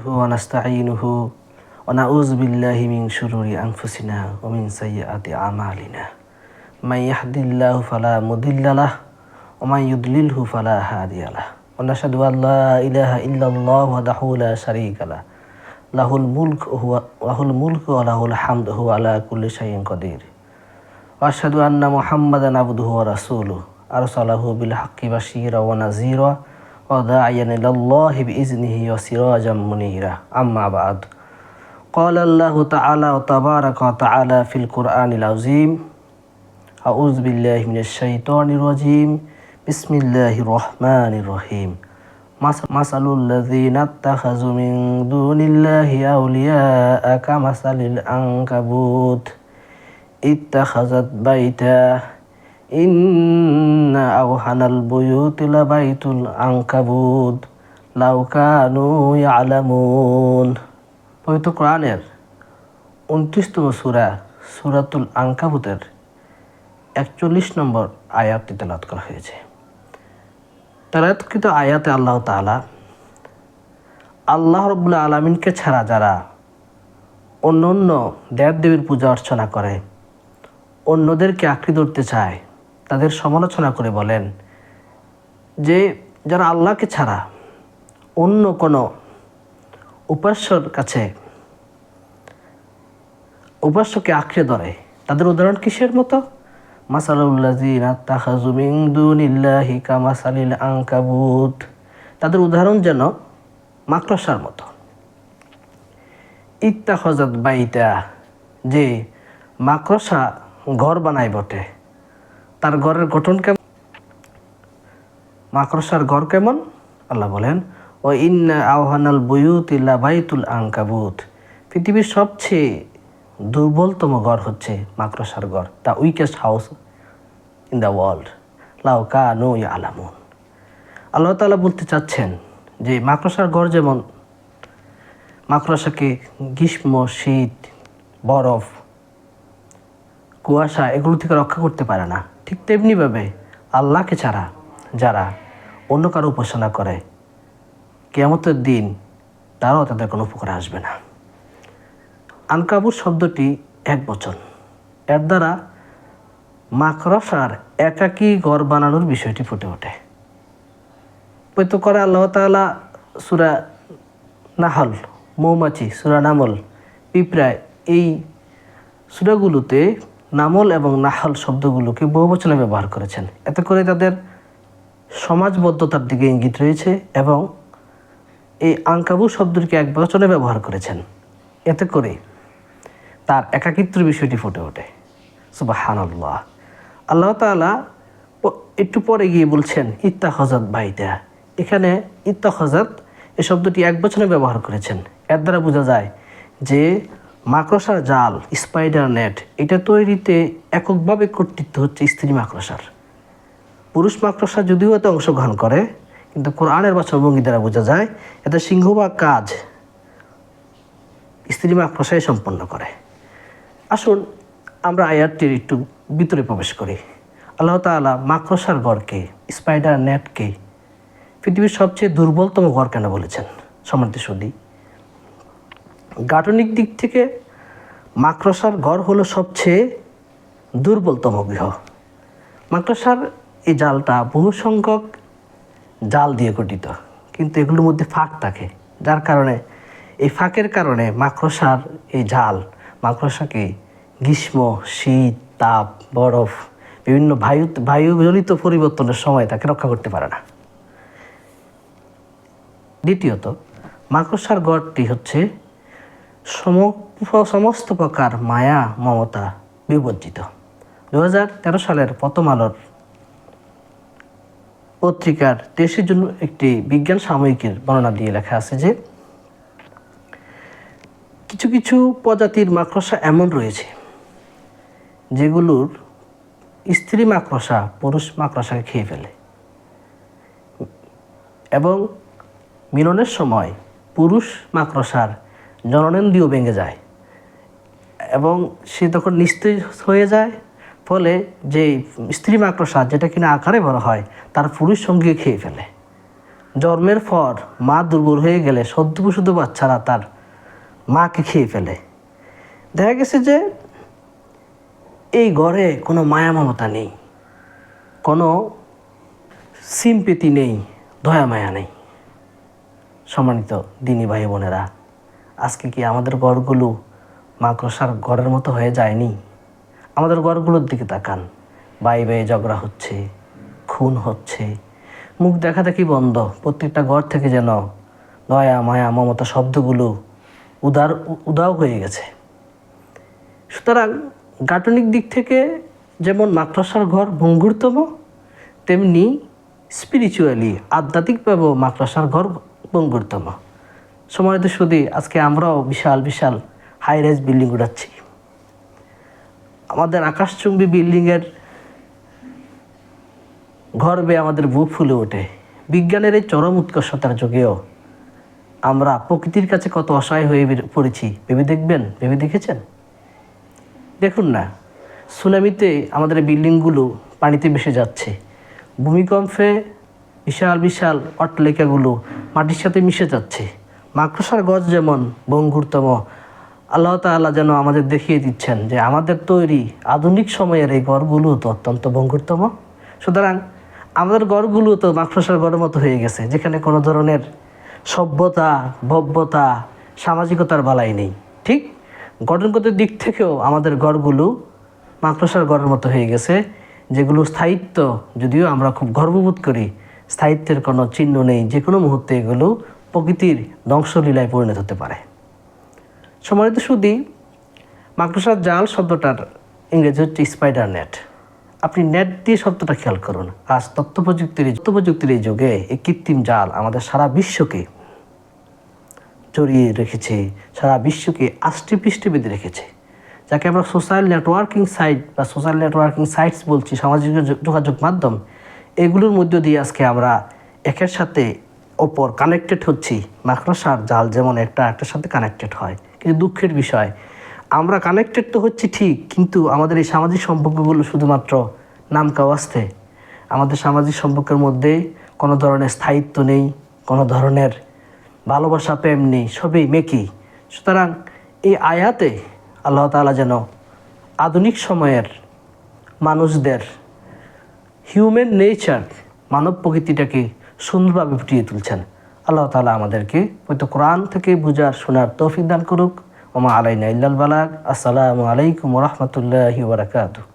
ونستعينه ونعوذ بالله من شرور أنفسنا ومن سيئات أعمالنا من يهد الله فلا مضل له ومن يضلله فلا هادي له ونشهد أن لا إله إلا الله وحده لا شريك له له الملك وله الحمد هو على كل شيء قدير وأشهد أن محمدا عبده ورسوله أرسله بالحق بشيرا ونذيرا وداعيا إلى الله بإذنه وسراجا منيرا أما بعد قال الله تعالى وتبارك وتعالى في القرآن العظيم أعوذ بالله من الشيطان الرجيم بسم الله الرحمن الرحيم مثل الذين اتخذوا من دون الله أولياء كمثل العنكبوت اتخذت بيتا إن أوهن البيوت لبيت العنكبوت لو كانوا يعلمون পবিত্র কোরআনের 29তম সূরা সূরাতুল আনকাবুতের 41 নম্বর আয়াতটি তেলাওয়াত করা হয়েছে। তেলাওয়াতকৃত আয়াতে আল্লাহ তাআলা আল্লাহ রাব্বুল আলামিনকে ছাড়া যারা অন্য দেব-দেবীর পূজা অর্চনা করে, অন্যদেরকে আঁকড়ে ধরতে চায়, তাদের সমালোচনা করে বলেন যে যারা আল্লাহকে ছাড়া অন্য কোনো উপাস্যকে আঁকড়ে ধরে, তাদের উদাহরণ কিসের মতো? মাসালুল্লাযীনা ইত্তাখাযু মিন দুনিল্লাহি কামাসালিল আনকাবুত, তাদের উদাহরণ যেন মাকড়সার মতো। ইত্তাখাযাত বাইতা, যে মাকড়সা ঘর বানায় বটে, তার ঘরের গঠন কেমন? মাকড়সার ঘর কেমন? আল্লাহ বলেন ও ইন্না আওহানাল বুয়ুতি লাবাইতুল আনকাবুত, পৃথিবীর সবচেয়ে দুর্বলতম ঘর হচ্ছে মাকড়সার ঘর, the weakest house in the world লাউ কানু ইয়ালামুন। আল্লাহ তাআলা বলতে চাচ্ছেন যে মাকড়সার ঘর যেমন মাকড়সাকে গ্রীষ্ম, শীত, বরফ, কুয়াশা এগুলো থেকে রক্ষা করতে পারে না, ঠিক তেমনিভাবে আল্লাহকে ছাড়া যারা অন্য কারো উপাসনা করে, কিয়ামতের দিন তারাও তাদের কোনো উপকারে আসবে না। আনকাবুত শব্দটি একবচন, এর দ্বারা মাকড়সার একাকী ঘর বানানোর বিষয়টি ফুটে ওঠে। পবিত্র করে আল্লাহ তাআলা সূরা নাহল, মৌমাছি, সূরা নামল, পিঁপড়ায়, এই সূরাগুলোতে নামল এবং নাহল শব্দগুলোকে বহুবচনে ব্যবহার করেছেন। এতে করে তাদের সমাজবদ্ধতার দিকে ইঙ্গিত রয়েছে এবং এই আনকাবুত শব্দটিকে একবচনে ব্যবহার করেছেন। এতে করে তার একাকিত্বের বিষয়টি ফুটে ওঠে। সুবহানাল্লাহ। আল্লাহ তাআলা একটু পরে গিয়ে বলছেন ইত্তাখাযাত বাইতা, এখানে ইত্তাখাযাত এই শব্দটি একবচনে ব্যবহার করেছেন। এর দ্বারা বোঝা যায় যে মাকড়সার জাল, স্পাইডার নেট, এটা তৈরিতে এককভাবে কর্তৃত্ব হচ্ছে স্ত্রী মাকড়সার। পুরুষ মাকড়সা যদিও এতে অংশগ্রহণ করে, কিন্তু কোরআনের বাচনভঙ্গি দ্বারা বোঝা যায় এতে সিংহভাগ কাজ স্ত্রী মাকড়সাই সম্পন্ন করে। আসুন আমরা আয়াতটির একটু ভিতরে প্রবেশ করি। আল্লাহ তাআলা মাকড়সার ঘরকে, স্পাইডার নেটকে পৃথিবীর সবচেয়ে দুর্বলতম ঘর কেন বলেছেন? সম্মানিত সুধী, গাঠনিক দিক থেকে মাকড়সার ঘর হলো সবচেয়ে দুর্বলতম গৃহ। মাকড়সার এই জালটা বহু সংখ্যক জাল দিয়ে গঠিত, কিন্তু এগুলোর মধ্যে ফাঁক থাকে, যার কারণে এই ফাঁকের কারণে মাকড়সার এই জাল মাকড়সাকে গ্রীষ্ম, শীত, তাপ, বরফ, বিভিন্ন বায়ুজনিত পরিবর্তনের সময় তাকে রক্ষা করতে পারে না। দ্বিতীয়ত, মাকড়সার ঘরটি হচ্ছে সমস্ত প্রকার মায়া মমতা বিবর্জিত। 2013 সালের প্রথম আলোর পত্রিকার দেশের জন্য একটি বিজ্ঞান সাময়িকীর বর্ণনা দিয়ে লেখা আছে যে কিছু কিছু প্রজাতির মাকড়সা এমন রয়েছে যেগুলোর স্ত্রী মাকড়সা পুরুষ মাকড়সাকে খেয়ে ফেলে এবং মিলনের সময় পুরুষ মাকড়সার জননেন্দ্রিয় ভেঙে যায় এবং সে তখন নিস্তেজ হয়ে যায়, ফলে যে স্ত্রী মাকড়সা যেটা কিনা আকারে বড় হয় তার পুরুষ সঙ্গীকে খেয়ে ফেলে। জন্মের পর মা দুর্বল হয়ে গেলে সদ্য প্রসূত বাচ্চারা তার মাকে খেয়ে ফেলে। দেখা গেছে যে এই ঘরে কোনো মায়া মমতা নেই, কোনো সিম্পেতি নেই, দয়া মায়া নেই। সম্মানিত দিনী ভাই বোনেরা, আজকে কি আমাদের ঘরগুলো মাকড়সার ঘরের মতো হয়ে যায়নি? আমাদের ঘরগুলোর দিকে তাকান, ভাই ভাই ঝগড়া হচ্ছে, খুন হচ্ছে, মুখ দেখাদেখি বন্ধ। প্রত্যেকটা ঘর থেকে যেন দয়া মায়া মমতা শব্দগুলো উদাও হয়ে গেছে। সুতরাং গাঠনিক দিক থেকে যেমন মাকড়সার ঘর ভঙ্গুরতম, তেমনি স্পিরিচুয়ালি আধ্যাত্মিকভাবেও মাকড়সার ঘর ভঙ্গুরতম। সময়ত শুধু আজকে আমরাও বিশাল বিশাল হাই রাইজ বিল্ডিং উড়াচ্ছি। আমাদের আকাশচুম্বী বিল্ডিংয়ের গর্বে আমাদের বুক ফুলে ওঠে। বিজ্ঞানের এই চরম উৎকর্ষতার যুগেও আমরা প্রকৃতির কাছে কত অসহায় হয়ে পড়েছি ভেবে দেখেছেন? দেখুন না, সুনামিতে আমাদের বিল্ডিংগুলো পানিতে ভেসে যাচ্ছে, ভূমিকম্পে বিশাল বিশাল অট্টালিকাগুলো মাটির সাথে মিশে যাচ্ছে। মাকড়সার গজ যেমন ভঙ্গুরতম, আল্লাহ তাআলা যেন আমাদের দেখিয়ে দিচ্ছেন যে আমাদের তৈরি আধুনিক সময়ের এই ঘরগুলো তো অত্যন্ত ভঙ্গুরতম। সুতরাং আমাদের ঘরগুলো তো মাকড়সার ঘরের মতো হয়ে গেছে, যেখানে কোনো ধরনের সভ্যতা, ভব্যতা, সামাজিকতার বালাই নেই। ঠিক গঠনগত দিক থেকেও আমাদের ঘরগুলো মাকড়সার ঘরের মতো হয়ে গেছে, যেগুলো স্থায়িত্ব, যদিও আমরা খুব গর্ববোধ করি, স্থায়িত্বের কোনো চিহ্ন নেই। যে কোনো মুহূর্তে এগুলো প্রকৃতির ধ্বংসলীলায় পরিণত হতে পারে। সম্মানিত সুধী, মাকড়সার জাল শব্দটার ইংরেজি হচ্ছে স্পাইডার নেট। আপনি নেট দিয়ে শব্দটা খেয়াল করুন। আজ তথ্য প্রযুক্তির এই যুগে এই কৃত্রিম জাল আমাদের সারা বিশ্বকে জড়িয়ে রেখেছে, সারা বিশ্বকে আষ্টে পৃষ্ঠে বেঁধে রেখেছে, যাকে আমরা সোশ্যাল নেটওয়ার্কিং সাইট বা সোশ্যাল নেটওয়ার্কিং সাইটস বলছি, সামাজিক যোগাযোগ মাধ্যম। এগুলোর মধ্য দিয়ে আজকে আমরা একের সাথে অপর কানেক্টেড হচ্ছি। মাকড়সার জাল যেমন একটার সাথে কানেক্টেড হয়, কিন্তু দুঃখের বিষয় আমরা কানেক্টেড তো হচ্ছি ঠিক, কিন্তু আমাদের এই সামাজিক সম্পর্কগুলো শুধুমাত্র নাম কাওয়াস্তে। আমাদের সামাজিক সম্পর্কের মধ্যে কোনো ধরনের স্থায়িত্ব নেই, কোনো ধরনের ভালোবাসা প্রেম নেই, সবই মেকি। সুতরাং এই আয়াতে আল্লাহ তাআলা যেন আধুনিক সময়ের মানুষদের হিউম্যান নেচার, মানব প্রকৃতিটাকে সুন্দরভাবে ফুটিয়ে তুলছেন। আল্লাহ তাআলা আমাদেরকে পবিত্র কোরআন থেকে বুঝার শোনার তৌফিক দান করুক। ওমা আলাইনা ইল্লাল বালাগ। আসসালামু আলাইকুম ওয়া রাহমাতুল্লাহি ওয়া বারাকাতুহু।